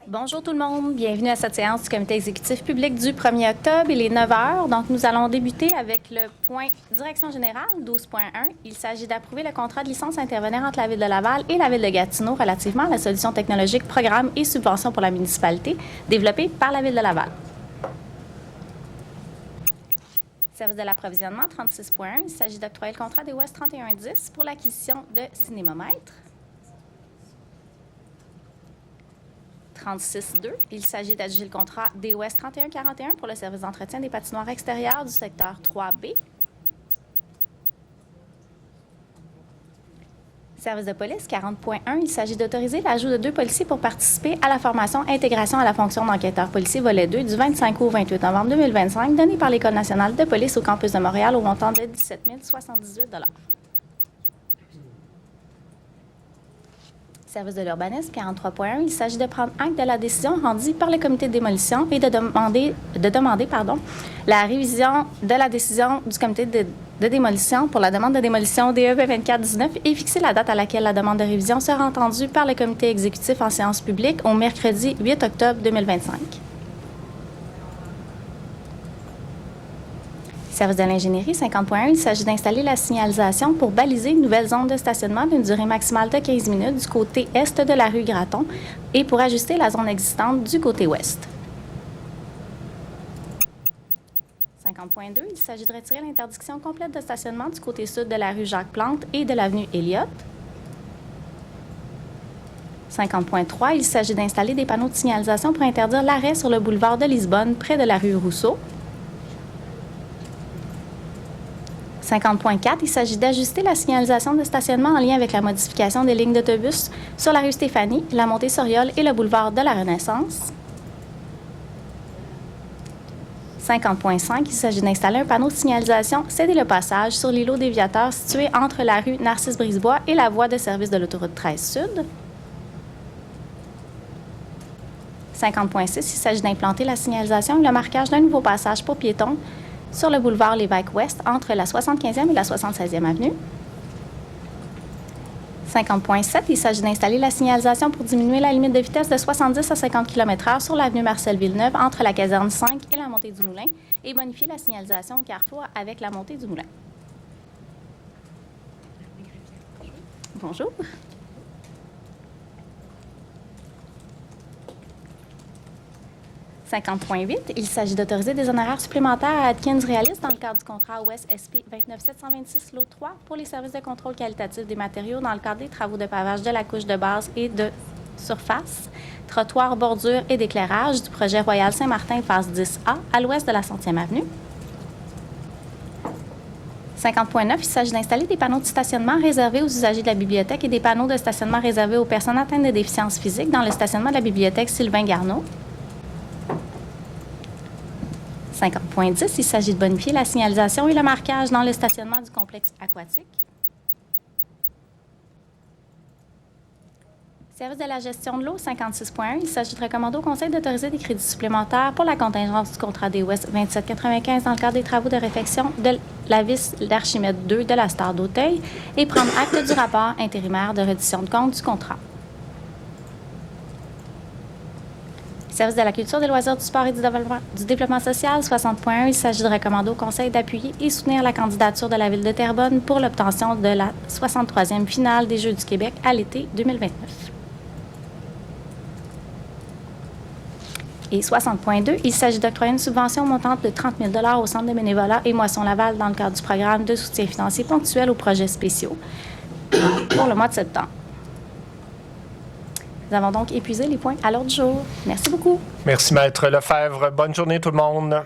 Bonjour tout le monde, bienvenue à cette séance du comité exécutif public du 1er octobre. Il est 9 h, donc nous allons débuter avec le point Direction générale 12.1. Il s'agit d'approuver le contrat de licence intervenir entre la Ville de Laval et la Ville de Gatineau relativement à la solution technologique, programme et subvention pour la municipalité développée par la Ville de Laval. Service de l'approvisionnement 36.1. Il s'agit d'octroyer le contrat des Ouest 3110 pour l'acquisition de cinémomètres. 36.2. Il s'agit d'adjuger le contrat des Ouest 3141 pour le service d'entretien des patinoires extérieures du secteur 3B. Service de police 40.1. Il s'agit d'autoriser l'ajout de 2 policiers pour participer à la formation Intégration à la fonction d'enquêteur policier volet 2 du 25 au 28 novembre 2025 donnée par l'École nationale de police au campus de Montréal au montant de 17 078 $. Service de l'urbanisme 43.1. Il s'agit de prendre acte de la décision rendue par le comité de démolition et de demander la révision de la décision du comité de démolition pour la demande de démolition DEP 2419 et fixer la date à laquelle la demande de révision sera entendue par le comité exécutif en séance publique au mercredi 8 octobre 2025. Service de l'ingénierie 50.1. Il s'agit d'installer la signalisation pour baliser une nouvelle zone de stationnement d'une durée maximale de 15 minutes du côté est de la rue Gratton et pour ajuster la zone existante du côté ouest. 50.2. Il s'agit de retirer l'interdiction complète de stationnement du côté sud de la rue Jacques-Plante et de l'avenue Elliott. 50.3. Il s'agit d'installer des panneaux de signalisation pour interdire l'arrêt sur le boulevard de Lisbonne près de la rue Rousseau. 50.4. Il s'agit d'ajuster la signalisation de stationnement en lien avec la modification des lignes d'autobus sur la rue Stéphanie, la montée Soriol et le boulevard de la Renaissance. 50.5. Il s'agit d'installer un panneau de signalisation céder le passage sur l'îlot déviateur situé entre la rue Narcisse-Brisebois et la voie de service de l'autoroute 13 Sud. 50.6. Il s'agit d'implanter la signalisation et le marquage d'un nouveau passage pour piétons sur le boulevard Lévesque-Ouest entre la 75e et la 76e avenue. 50.7. Il s'agit d'installer la signalisation pour diminuer la limite de vitesse de 70 à 50 km/h sur l'avenue Marcel-Villeneuve entre la caserne 5 et la montée du Moulin et bonifier la signalisation au carrefour avec la montée du Moulin. Bonjour. « 50.8. Il s'agit d'autoriser des honoraires supplémentaires à Atkins Realis dans le cadre du contrat OS SP 29726 Lot 3 pour les services de contrôle qualitatif des matériaux dans le cadre des travaux de pavage de la couche de base et de surface, trottoir, bordure et d'éclairage du projet Royal Saint-Martin phase 10A à l'ouest de la 100e avenue. 50.9. Il s'agit d'installer des panneaux de stationnement réservés aux usagers de la bibliothèque et des panneaux de stationnement réservés aux personnes atteintes de déficiences physiques dans le stationnement de la bibliothèque Sylvain Garneau. 50.10. Il s'agit de bonifier la signalisation et le marquage dans le stationnement du complexe aquatique. Service de la gestion de l'eau 56.1. Il s'agit de recommander au Conseil d'autoriser des crédits supplémentaires pour la contingence du contrat des Ouest 2795 dans le cadre des travaux de réfection de la vis d'Archimède 2 de la Star d'Auteuil et prendre acte du rapport intérimaire de reddition de compte du contrat. Service de la culture, des loisirs, du sport et du développement social, 60.1. Il s'agit de recommander au Conseil d'appuyer et soutenir la candidature de la Ville de Terrebonne pour l'obtention de la 63e finale des Jeux du Québec à l'été 2029. Et 60.2. Il s'agit d'octroyer une subvention montante de 30 000 $ au Centre de bénévolat et Moisson Laval dans le cadre du programme de soutien financier ponctuel aux projets spéciaux pour le mois de septembre. Nous avons donc épuisé les points à l'ordre du jour. Merci beaucoup. Merci, Maître Lefebvre. Bonne journée, tout le monde.